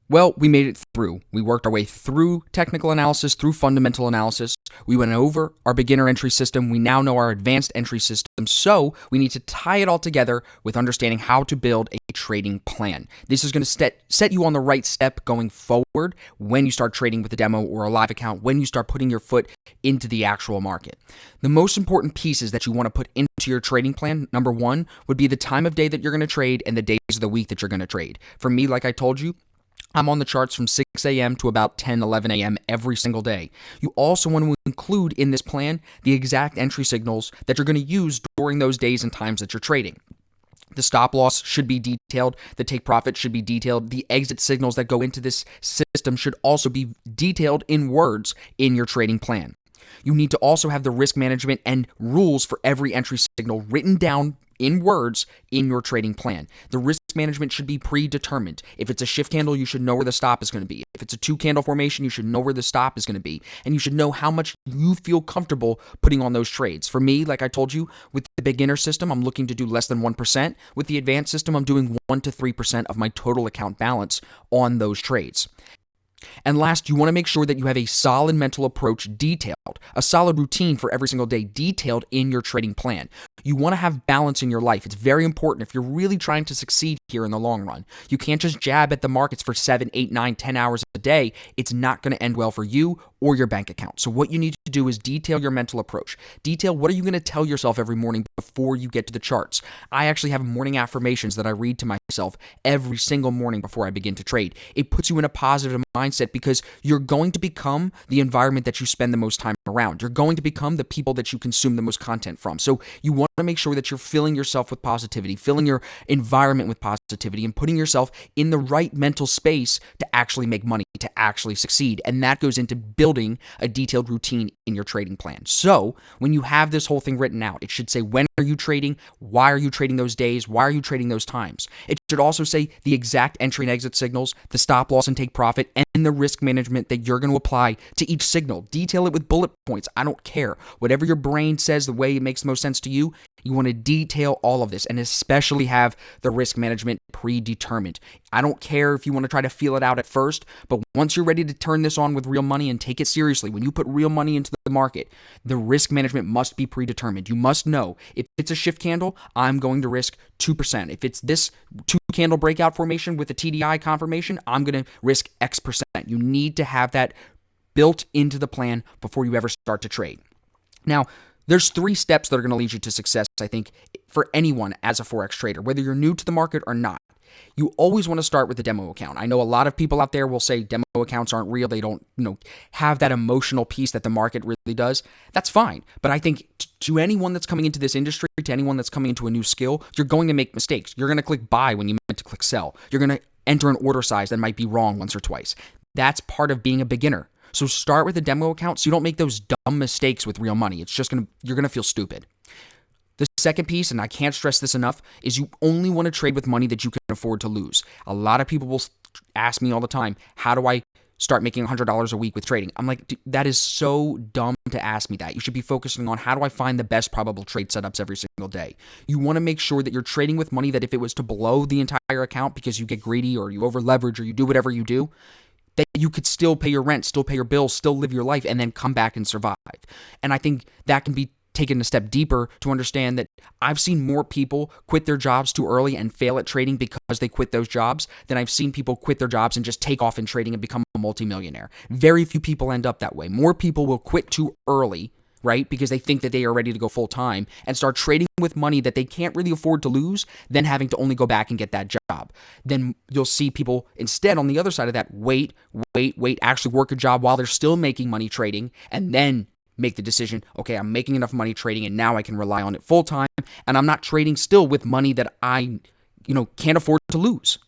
Well, we made it through. We worked our way through technical analysis, through fundamental analysis. We went over our beginner entry system. We now know our advanced entry system. So we need to tie it all together with understanding how to build a trading plan. This is going to set you on the right step going forward when you start trading with a demo or a live account, when you start putting your foot into the actual market. The most important pieces that you want to put into your trading plan, number one, would be the time of day that you're going to trade and the days of the week that you're going to trade. For me, like I told you, I'm on the charts from 6 a.m. to about 10, 11 a.m. every single day. You also want to include in this plan the exact entry signals that you're going to use during those days and times that you're trading. The stop loss should be detailed. The take profit should be detailed. The exit signals that go into this system should also be detailed in words in your trading plan. You need to also have the risk management and rules for every entry signal written down in words in your trading plan. The risk management should be predetermined. If it's a shift candle, you should know where the stop is going to be. If it's a 2-candle formation, you should know where the stop is going to be. And you should know how much you feel comfortable putting on those trades. For me, like I told you, with the beginner system, I'm looking to do less than 1%. With the advanced system, I'm doing 1 to 3% of my total account balance on those trades. And last, you want to make sure that you have a solid mental approach detailed, a solid routine for every single day detailed in your trading plan. You want to have balance in your life. It's very important if you're really trying to succeed here in the long run. You can't just jab at the markets for 7, 8, 9, 10 hours a day. It's not going to end well for you or your bank account. So what you need to do is detail your mental approach. Detail what are you going to tell yourself every morning before you get to the charts. I actually have morning affirmations that I read to myself every single morning before I begin to trade. It puts you in a positive mindset because you're going to become the environment that you spend the most time around. You're going to become the people that you consume the most content from. So you want to make sure that you're filling yourself with positivity, filling your environment with positivity, and putting yourself in the right mental space to actually make money, to actually succeed. And that goes into building a detailed routine in your trading plan. So when you have this whole thing written out, it should say, when are you trading? Why are you trading those days? Why are you trading those times? It should also say the exact entry and exit signals, the stop loss and take profit, and the risk management that you're going to apply to each signal. Detail it with bullet points. I don't care. Whatever your brain says, the way it makes the most sense to you, you want to detail all of this and especially have the risk management predetermined. I don't care if you want to try to feel it out at first, but once you're ready to turn this on with real money and take it seriously, when you put real money into the market, the risk management must be predetermined. You must know if it's a shift candle, I'm going to risk 2%. If it's this 2-candle breakout formation with a TDI confirmation, I'm going to risk X%. You need to have that built into the plan before you ever start to trade. Now, there's 3 steps that are going to lead you to success, I think, for anyone as a Forex trader, whether you're new to the market or not. You always want to start with a demo account. I know a lot of people out there will say demo accounts aren't real. They don't, have that emotional piece that the market really does. That's fine. But I think to anyone that's coming into this industry, to anyone that's coming into a new skill, you're going to make mistakes. You're going to click buy when you meant to click sell. You're going to enter an order size that might be wrong once or twice. That's part of being a beginner. So start with a demo account so you don't make those dumb mistakes with real money. You're going to feel stupid. The second piece, and I can't stress this enough, is you only want to trade with money that you can afford to lose. A lot of people will ask me all the time, how do I start making $100 a week with trading? I'm like, that is so dumb to ask me that. You should be focusing on how do I find the best probable trade setups every single day. You want to make sure that you're trading with money that if it was to blow the entire account because you get greedy or you over leverage or you do whatever you do, that you could still pay your rent, still pay your bills, still live your life, and then come back and survive. And I think that can be taken a step deeper to understand that I've seen more people quit their jobs too early and fail at trading because they quit those jobs than I've seen people quit their jobs and just take off in trading and become a multimillionaire. Very few people end up that way. More people will quit too early, right? Because they think that they are ready to go full time and start trading with money that they can't really afford to lose, then having to only go back and get that job. Then you'll see people instead on the other side of that, wait, actually work a job while they're still making money trading, and then make the decision, okay, I'm making enough money trading and now I can rely on it full time, and I'm not trading still with money that I, can't afford to lose.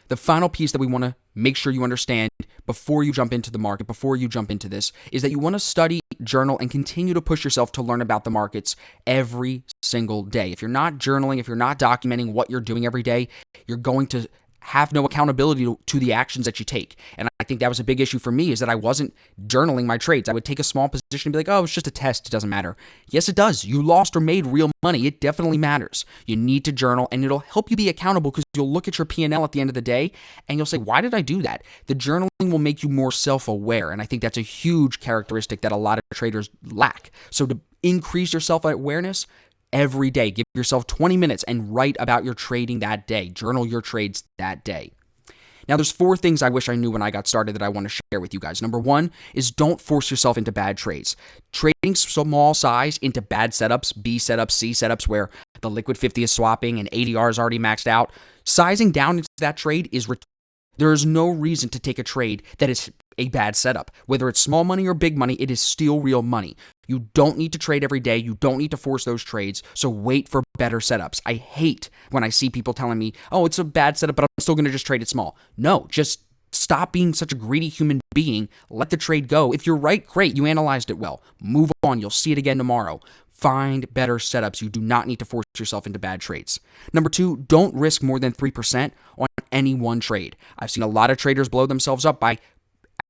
The final piece that we want to make sure you understand before you jump into the market, before you jump into this, is that you want to study, journal, and continue to push yourself to learn about the markets every single day. If you're not journaling, if you're not documenting what you're doing every day, you're going to have no accountability to the actions that you take. And I think that was a big issue for me, is that I wasn't journaling my trades. I would take a small position and be like, oh, it's just a test. It doesn't matter. Yes, it does. You lost or made real money. It definitely matters. You need to journal, and it'll help you be accountable, because you'll look at your P&L at the end of the day and you'll say, why did I do that? The journaling will make you more self-aware. And I think that's a huge characteristic that a lot of traders lack. So to increase your self-awareness, every day, give yourself 20 minutes and write about your trading that day. Journal your trades that day. Now, there's 4 things I wish I knew when I got started that I want to share with you guys. Number 1 is don't force yourself into bad trades. Trading small size into bad setups, B setups, C setups, where the liquid 50 is swapping and ADR is already maxed out. Sizing down into that trade is there is no reason to take a trade that is a bad setup. Whether it's small money or big money, it is still real money. You don't need to trade every day. You don't need to force those trades. So wait for better setups. I hate when I see people telling me, oh, it's a bad setup, but I'm still going to just trade it small. No, just stop being such a greedy human being. Let the trade go. If you're right, great. You analyzed it well. Move on. You'll see it again tomorrow. Find better setups. You do not need to force yourself into bad trades. Number 2, don't risk more than 3% on any one trade. I've seen a lot of traders blow themselves up by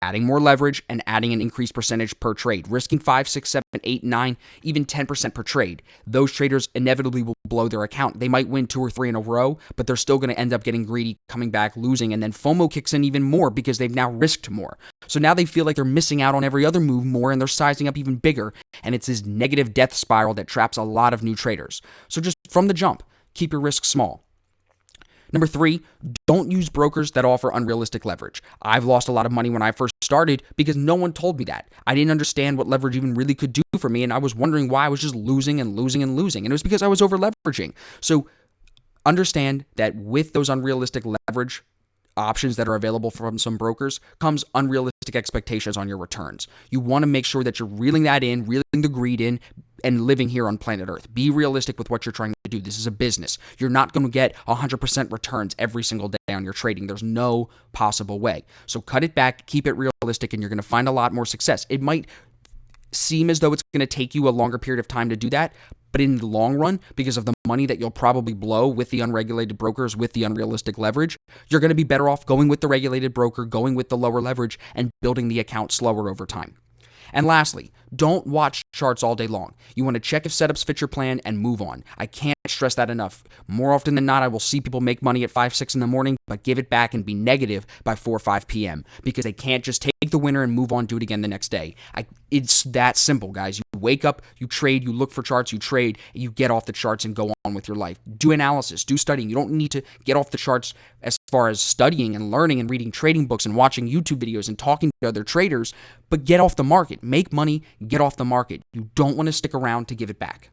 adding more leverage and adding an increased percentage per trade, risking 5, 6, 7, 8, 9, even 10% per trade. Those traders inevitably will blow their account. They might win 2 or 3 in a row, but they're still going to end up getting greedy, coming back, losing, and then FOMO kicks in even more because they've now risked more. So now they feel like they're missing out on every other move more, and they're sizing up even bigger, and it's this negative death spiral that traps a lot of new traders. So just from the jump, keep your risks small. Number 3, don't use brokers that offer unrealistic leverage. I've lost a lot of money when I first started because no one told me that. I didn't understand what leverage even really could do for me, and I was wondering why I was just losing and losing and losing. And it was because I was over leveraging. So understand that with those unrealistic leverage options that are available from some brokers comes unrealistic expectations on your returns. You want to make sure that you're reeling that in, reeling the greed in, and living here on planet Earth. Be realistic with what you're trying to do. This is a business. You're not going to get 100% returns every single day on your trading. There's no possible way. So cut it back, keep it realistic, and you're going to find a lot more success. It might seem as though it's going to take you a longer period of time to do that, but in the long run, because of the money that you'll probably blow with the unregulated brokers, with the unrealistic leverage, you're going to be better off going with the regulated broker, going with the lower leverage, and building the account slower over time. And lastly, don't watch charts all day long. You want to check if setups fit your plan and move on. I can't stress that enough. More often than not, I will see people make money at 5, 6 in the morning, but give it back and be negative by 4 or 5 p.m. because they can't just take the winner and move on, do it again the next day. It's that simple, guys. You wake up, you trade, you look for charts, you trade, and you get off the charts and go on with your life. Do analysis, do studying. You don't need to get off the charts as far as studying and learning and reading trading books and watching YouTube videos and talking to other traders, but get off the market. Make money, get off the market. You don't want to stick around to give it back.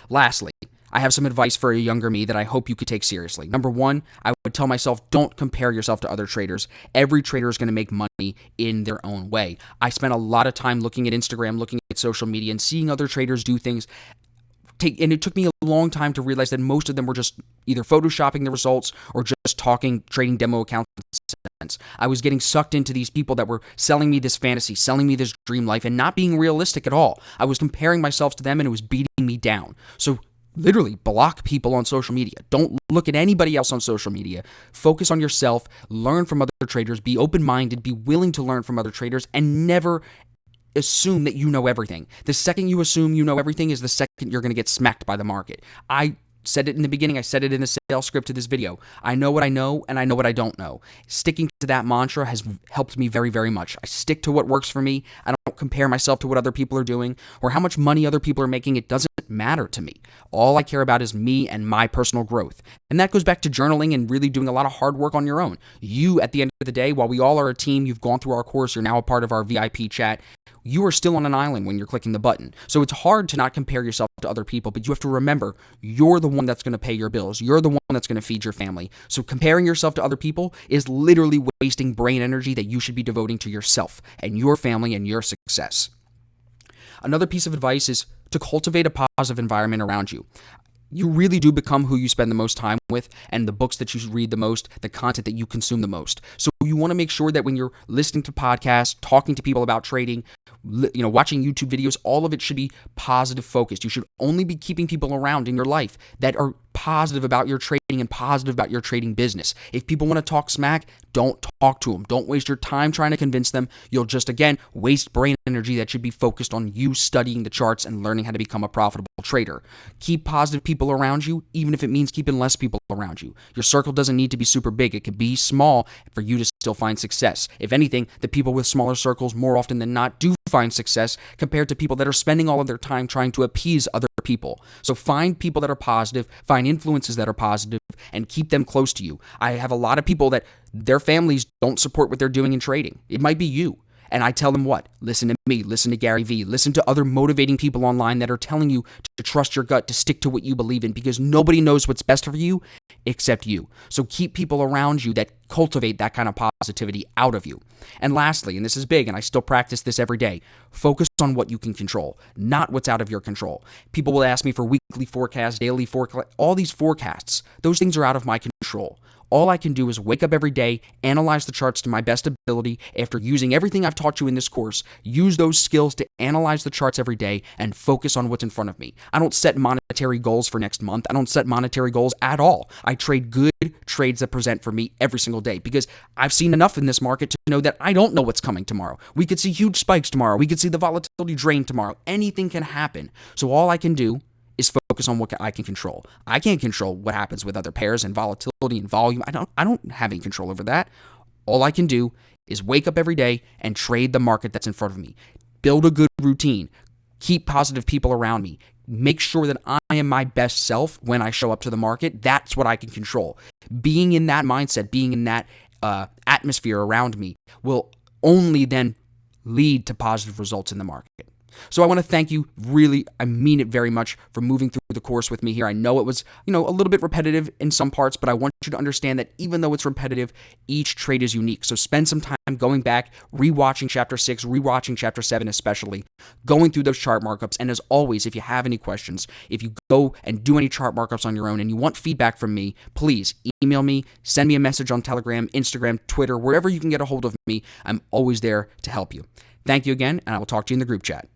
Lastly, I have some advice for a younger me that I hope you could take seriously. Number 1, I would tell myself, don't compare yourself to other traders. Every trader is going to make money in their own way. I spent a lot of time looking at Instagram, looking at social media, and seeing other traders do things. And it took me a long time to realize that most of them were just either photoshopping the results or just talking, trading demo accounts. I was getting sucked into these people that were selling me this fantasy, selling me this dream life, and not being realistic at all. I was comparing myself to them, and it was beating me down. So literally block people on social media. Don't look at anybody else on social media. Focus on yourself, learn from other traders, be open-minded, be willing to learn from other traders, and never assume that you know everything. The second you assume you know everything is the second you're going to get smacked by the market. I said it in the beginning. I said it in the sales script to this video. I know what I know, and I know what I don't know. Sticking to that mantra has helped me very, very much. I stick to what works for me. I don't compare myself to what other people are doing or how much money other people are making. It doesn't matter to me. All I care about is me and my personal growth. And that goes back to journaling and really doing a lot of hard work on your own. You, at the end of the day, while we all are a team, you've gone through our course, you're now a part of our VIP chat, you are still on an island when you're clicking the button. So it's hard to not compare yourself to other people, but you have to remember, you're the one that's going to pay your bills. You're the one that's going to feed your family. So comparing yourself to other people is literally wasting brain energy that you should be devoting to yourself and your family and your success. Another piece of advice is to cultivate a positive environment around you. You really do become who you spend the most time with and the books that you read the most, the content that you consume the most. So you want to make sure that when you're listening to podcasts, talking to people about trading, watching YouTube videos, all of it should be positive focused. You should only be keeping people around in your life that are positive about your trading and positive about your trading business. If people want to talk smack, don't talk to them. Don't waste your time trying to convince them. You'll just, again, waste brain energy that should be focused on you studying the charts and learning how to become a profitable trader. Keep positive people around you, even if it means keeping less people around you. Your circle doesn't need to be super big. It could be small for you to still find success. If anything, the people with smaller circles more often than not do find success compared to people that are spending all of their time trying to appease other people. So find people that are positive, find influences that are positive, and keep them close to you. I have a lot of people that their families don't support what they're doing in trading. It might be you. And I tell them what? Listen to me, listen to Gary Vee, listen to other motivating people online that are telling you to trust your gut, to stick to what you believe in, because nobody knows what's best for you except you. So keep people around you that cultivate that kind of positivity out of you. And lastly, and this is big, and I still practice this every day, focus on what you can control, not what's out of your control. People will ask me for weekly forecasts, daily forecasts, all these forecasts. Those things are out of my control. All I can do is wake up every day, analyze the charts to my best ability. After using everything I've taught you in this course, use those skills to analyze the charts every day and focus on what's in front of me. I don't set monetary goals for next month. I don't set monetary goals at all. I trade good trades that present for me every single day because I've seen enough in this market to know that I don't know what's coming tomorrow. We could see huge spikes tomorrow. We could see the volatility drain tomorrow. Anything can happen. So all I can do is focus on what I can control. I can't control what happens with other pairs and volatility and volume. I don't have any control over that. All I can do is wake up every day and trade the market that's in front of me. Build a good routine. Keep positive people around me. Make sure that I am my best self when I show up to the market. That's what I can control. Being in that mindset, being in that atmosphere around me will only then lead to positive results in the market. So I want to thank you, really, I mean it very much, for moving through the course with me here. I know it was, a little bit repetitive in some parts, but I want you to understand that even though it's repetitive, each trade is unique. So spend some time going back, rewatching Chapter 6, rewatching Chapter 7 especially, going through those chart markups. And as always, if you have any questions, if you go and do any chart markups on your own and you want feedback from me, please email me, send me a message on Telegram, Instagram, Twitter, wherever you can get a hold of me. I'm always there to help you. Thank you again, and I will talk to you in the group chat.